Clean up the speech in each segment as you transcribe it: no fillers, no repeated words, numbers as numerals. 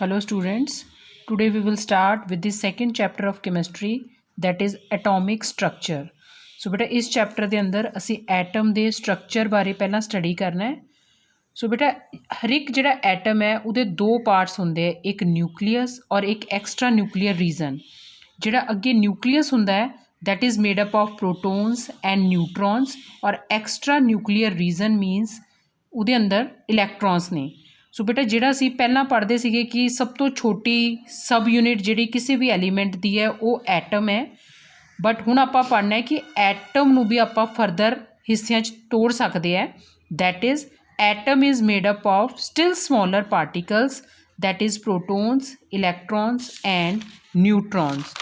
Hello students, today we will start with the second chapter of chemistry, that is atomic structure. So बेटा इस chapter के अंदर असी atom के structure बारे पहला स्टडी करना है. सो बेटा हर एक जिहड़ा एटम है उहदे दो पार्ट्स होंदे है, एक न्यूक्लियस और एक एक्सट्रा न्यूक्लियर रीजन. जिहड़ा अगे न्यूक्लियस हुंदा है that is made up of protons and neutrons और एक्सट्रा न्यूक्लियर रीजन मीनस उहदे अंदर इलैक्ट्रॉन्स ने. सो बेटा जिहड़ा असी पहलां पढ़दे सीगे कि सब तो छोटी सब यूनिट जिहड़ी किसी भी एलीमेंट दी है वो एटम है. बट हुण आपां पढ़ना है कि एटम नूं भी आपां फरदर हिस्सिਆਂ 'ਚ तोड़ सकते हैं. That is atom is made up of still smaller particles that is protons, electrons and neutrons.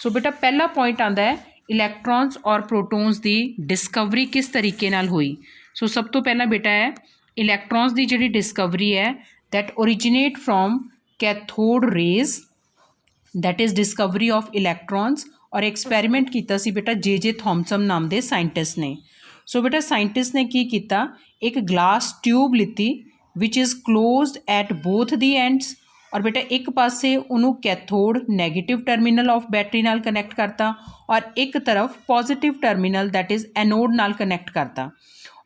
So बेटा पहला पॉइंट आंदा है इलैक्ट्रॉन्स और प्रोटोन्स की डिस्कवरी किस तरीके नाल हुई. सो सब तो पहला बेटा है इलैक्ट्रॉन्स की जिहड़ी डिस्कवरी है that originate from cathode rays, that is discovery of electrons. और एक्सपैरीमेंट किया सी बेटा जे थॉमसन नाम के साइंटिस्ट ने. सो बेटा साइंटिस्ट ने की किया, एक ग्लास ट्यूब लिती which is closed at both the ends. और बेटा एक पासे उन्होंने cathode negative terminal of battery नाल कनैक्ट करता और एक तरफ positive terminal that is anode नाल कनैक्ट करता.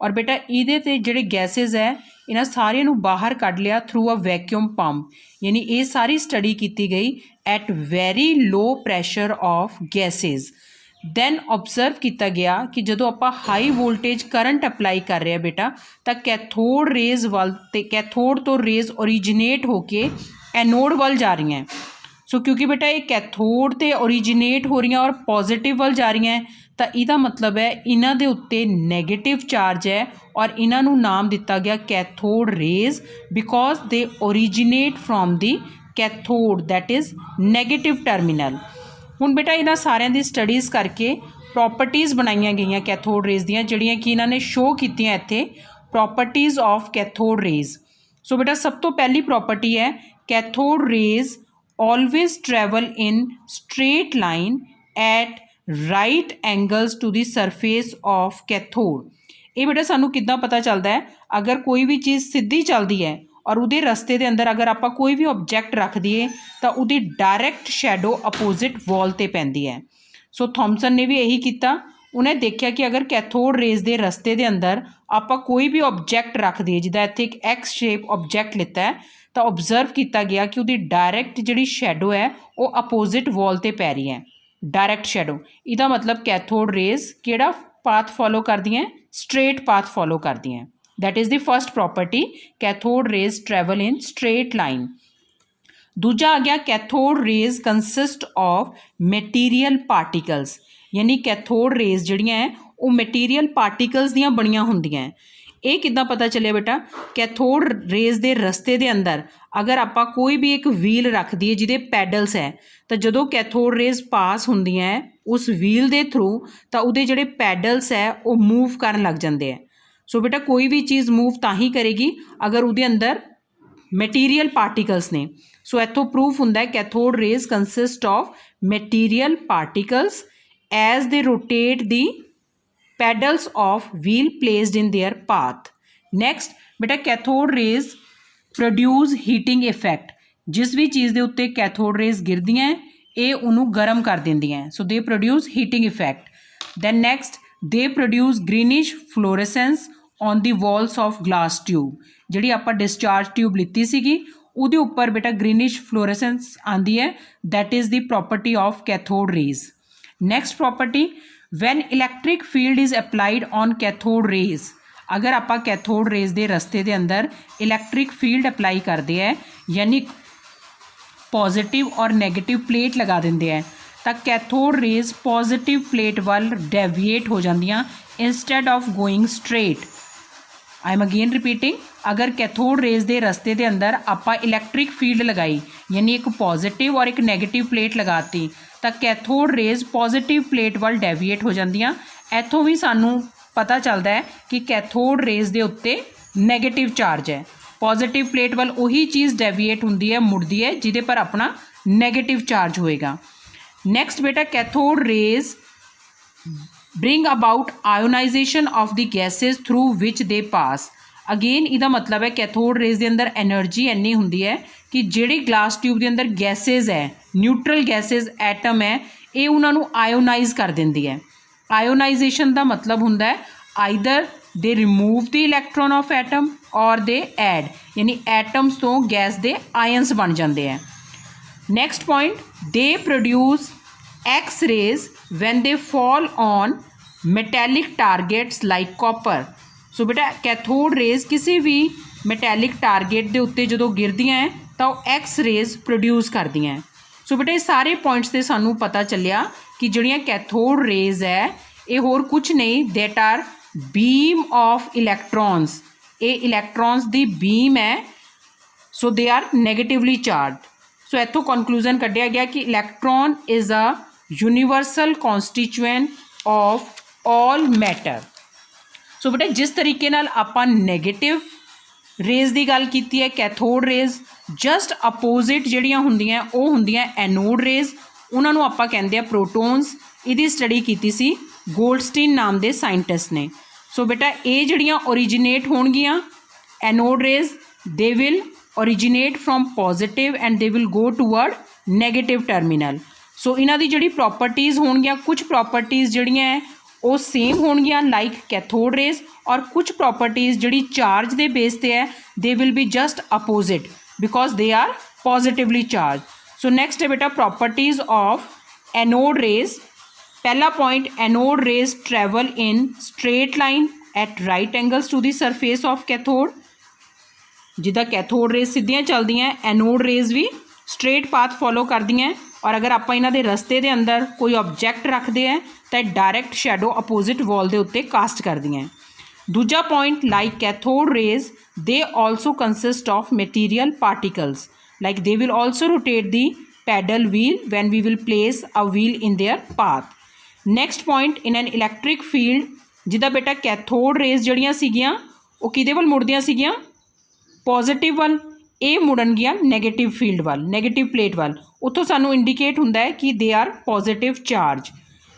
और बेटा ये ते जिहड़े गैसेज है इन्हां सारिਆਂ ਨੂੰ बाहर कढ़ लिया थ्रू अ वैक्यूम पंप. यानी ये सारी स्टडी की गई at very low pressure of gases. Then observe किया गया कि जो आप हाई वोल्टेज करंट अप्लाई कर रहे हैं बेटा तो कैथोड रेज वाल ते कैथोड तो रेज ओरिजिनेट होके एनोड वाल जा रही हैं. सो क्योंकि बेटा ये कैथोड ते ओरिजिनेट हो रही हैं और पॉजिटिव वाल जा रही हैं तो इसका मतलब है इन्हां दे उत्ते नैगेटिव चार्ज है और इन्हां नूं नाम दिता गया cathode rays because they originate from the cathode that is negative terminal. हुण बेटा इन्हां सारिਆਂ दी स्टडीज़ करके प्रॉपर्टीज़ बनाईयां गईयां कैथोड रेज दियां जिहड़ियां कि इन्हां ने शो कीतियां इत्थे properties of cathode rays. So बेटा सब तो पहली प्रॉपर्टी है cathode rays always travel in straight line at right angles to the surface of cathode. ये बेटा सानू किद्दां पता चलता है अगर कोई भी चीज़ सीधी चलती है और उहदे रस्ते के अंदर अगर आप कोई भी ऑब्जैक्ट रख दिए तो उहदी डायरैक्ट शैडो अपोजिट वॉल ते पैंदी है. सो थॉमसन ने भी यही किया, उन्हें देखा कि अगर कैथोड रेज के रस्ते के अंदर आप कोई भी ऑब्जैक्ट रख दिए जिदा इत्थे एक एक्स शेप ऑब्जैक्ट लिता है तो ऑबजर्व किया गया कि उहदी डायरैक्ट जिहड़ी शैडो है वो अपोजिट वॉल ते पै रही है. डायरैक्ट शैडो इहदा मतलब कैथोड रेज किहड़ा पाथ फॉलो करदी हैं, स्ट्रेट पाथ फॉलो करदी हैं. That is the first property cathode rays travel in straight line. दूजा आ गया cathode rays consist of material particles. यानी कैथोड रेज जिहड़ियां हैं वो मैटीरियल पार्टिकल्स दियां बणियां हुंदियां हैं. ये किद्दां पता चलिया बेटा कैथोड रेज के रस्ते के अंदर अगर आप कोई भी एक व्हील रख दिए जिहदे पैडल्स है तो जो कैथोड रेज पास होंदियां है उस व्हील के थ्रू तो उहदे जिहड़े पैडल्स है वो मूव करन लग जाते हैं. सो बेटा कोई भी चीज़ मूव तां करेगी अगर उहदे अंदर मैटीरियल पार्टिकल्स ने. सो इत्थों प्रूफ हुंदा है cathode rays consist of material particles as they rotate the paddles of wheel placed in their path. Next बेटा cathode rays produce heating effect. जिस भी चीज़ के उत्ते कैथोड रेज गिरदियां ये उन्होंने गर्म कर देंदियां. So they produce heating effect. Then next they produce greenish fluorescence on the walls of glass tube. जिहड़ी आपां डिस्चार्ज ट्यूब लिती सीगी उहदे उपर बेटा ग्रीनिश फ्लोरेसेंस आंदी है that is the property of cathode rays. Next property when electric field is applied on cathode rays. अगर आप cathode rays के रस्ते के अंदर इलैक्ट्रिक फील्ड अप्लाई करते हैं यानी पॉजिटिव और नैगेटिव प्लेट लगा देंगे हैं तो कैथोड रेज पॉजिटिव प्लेट वाल डेविएट हो जांदियां instead of going straight. I am again repeating, अगर कैथोड रेज के रस्ते के अंदर आप इलैक्ट्रिक फील्ड लगाई यानी एक पॉजिटिव और एक नैगेटिव प्लेट लगाती तो कैथोड रेज पॉजिटिव प्लेट वाल डेविएट हो जांदियां. इत्थों भी सानू पता चलता है कि कैथोड रेज के उत्ते नैगेटिव चार्ज है, पॉजिटिव प्लेट वाल उही चीज़ डेविएट होंदी है मुड़दी है जिदे पर अपना नैगेटिव चार्ज होएगा. नैक्सट बेटा cathode rays bring about ionisation of the gases through which they pass. Again इहदा मतलब है कैथोड रेज के अंदर एनर्जी इन्नी हुंदी है कि जिहड़ी ग्लास ट्यूब के अंदर गैसेज है, न्यूट्रल गैसेज एटम है, ये उन्होंने आयोनाइज कर देंदी है। आयोनाइजेशन का मतलब हुंदा है either they remove the electron of atom और दे ऐड, यानी एटम्स तो गैस दे आयन्स बन जाते हैं। Next point, they produce X rays when they fall on metallic targets like copper. So बेटा कैथोड रेज किसी भी मैटैलिक टारगेट के उत्ते जो गिरदियाँ हैं तो एक्स रेज प्रोड्यूस करदियाँ हैं। सो बेटा ये सारे पॉइंट्स से सानू पता चलिया कि जिहड़ियां कैथोड रेज है ये होर कुछ नहीं, दैट आर बीम ऑफ इलैक्ट्रॉन्स। ये इलैक्ट्रॉन्स दी बीम है, सो दे आर नैगेटिवली चार्ज। सो इत्थों कनक्लूजन कढ़िया गया कि electron is a universal constituent of all matter. So बेटा जिस तरीके नाल आपां नैगेटिव रेज की गल की है कैथोड रेज, जस्ट अपोजिट जिहड़ियां हुंदियां वो हुंदियां एनोड रेज, उन्होंने आपां कहंदे आ प्रोटोन्स। इहदी स्टडी कीती सी गोल्डस्टीन नाम दे साइंटिस्ट ने। सो बेटा ये जिहड़ियां ओरिजिनेट होणगियां anode rays, they will originate from positive end they will go toward negative terminal. So इन्हां दी जिहड़ी प्रॉपर्टीज़ होणगियां, कुछ प्रॉपर्टीज़ जिहड़ियां है वो सेम होणगियां लाइक कैथोड रेज, और कुछ प्रॉपर्टीज़ जिहड़ी चार्ज दे बेस ते है they will be just opposite because they are positively charged. So next है बेटा प्रॉपर्टीज़ ऑफ एनोड रेज। पहला point, anode rays travel in straight line at right angles to the surface of cathode. जिदा cathode rays सीधियां चलदियां, anode rays भी straight path follow करदियां। और अगर आप इन्हां दे रस्ते दे अंदर कोई ऑब्जैक्ट रखते हैं तो डायरैक्ट शैडो अपोजिट वॉल के उत्ते कास्ट करदियां। दूजा point, like cathode rays they also consist of material particles, like they will also rotate the paddle wheel when we will place a wheel in their path. Next point, in an electric field, जिदा बेटा cathode raise जड़ियाँ सीगियां वो किहदे वल मुड़दियां सीगियां, positive वल, ये मुड़नगियां negative field वाल, negative plate वाल। उत्थों सानू इंडिकेट हुंदा है कि they are positive charge.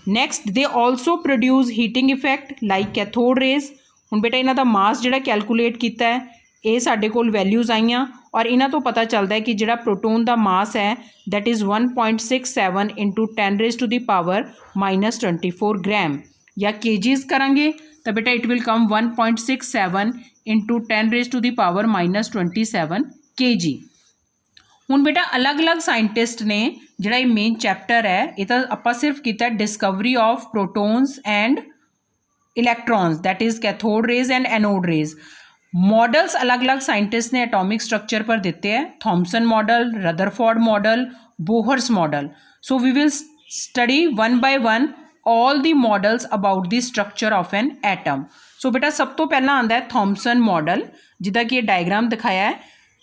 Next, they also produce heating effect like cathode rays. हुण बेटा इन्हां दा मास जिहड़ा कैलकुलेट कीता है ये साडे कोल वैल्यूज़ आईयां, और इन्हां तो पता चलता है कि जिहड़ा प्रोटोन का मास है दैट इज़ 1.67 इंटू 10⁻⁻24 ग्राम, या केजीज़ करांगे तो बेटा it will come 1.67 into 10⁻⁻27 kg। हुण बेटा अलग अलग साइंटिस्ट ने जिहड़ा ये मेन चैप्टर है ये तो आपां सिर्फ कीता discovery of protons and electrons, that is cathode rays and anode rays. Models अलग अलग साइंटिस्ट ने एटॉमिक स्ट्रक्चर पर दिते हैं, Thomson model, Rutherford model, Bohr's model. So we will study one by one all the models about the structure of an atom. So बेटा सब तो पहला आंदा है थॉमसन मॉडल, जिदा कि ये डायग्राम दिखाया है।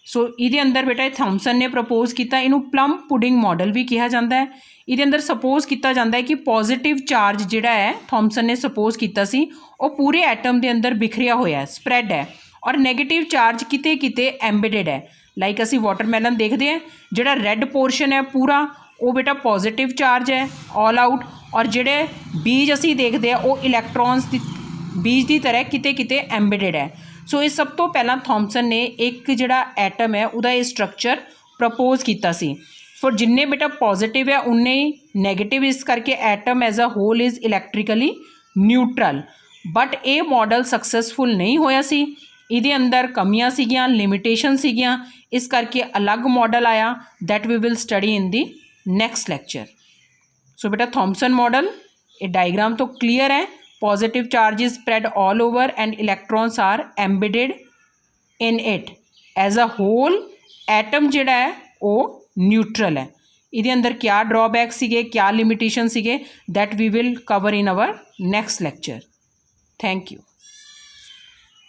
सो ये अंदर बेटा थॉमसन ने प्रपोज किया, इनू प्लम पुडिंग मॉडल भी कहा जाता है। ये अंदर सपोज किया जाता है कि पॉजिटिव चार्ज जिहड़ा है थॉमसन ने सपोज किया सी वो पूरे एटम के अंदर बिखरिया होया है, स्प्रैड है, और नैगेटिव चार्ज किते किते एम्बेडेड है। लाइक असी वाटरमैलन देखते हैं, जिहड़ा रैड पोर्शन है पूरा वो बेटा पॉजिटिव चार्ज है ऑल आउट, और जिहड़े बीज असी देखते हैं वो इलैक्ट्रॉन्स बीज की तरह किते किते एम्बेडेड है। सो ये सब तो पहला थॉमसन ने एक जिहड़ा एटम है उहदा ये स्ट्रक्चर प्रपोज किया सी। फॉर जिन्ने बेटा पॉजिटिव है उन्ने ही नैगेटिव, इस करके atom as a whole is electrically neutral. But ये मॉडल सक्सैसफुल नहीं होया सी, इहदे अंदर कमियां सीगियां, लिमिटेशन सीगियां, इस करके अलग मॉडल आया that we will study in the next lecture. So बेटा थॉमसन मॉडल ये डायग्राम तो क्लियर है, positive charges spread all over and electrons are embedded in it as a whole. Atom जिहड़ा है वो न्यूट्रल है। इहदे अंदर क्या ड्रॉबैक सीगे, क्या लिमिटेशन सीगे, that we will cover in our next lecture. Thank you.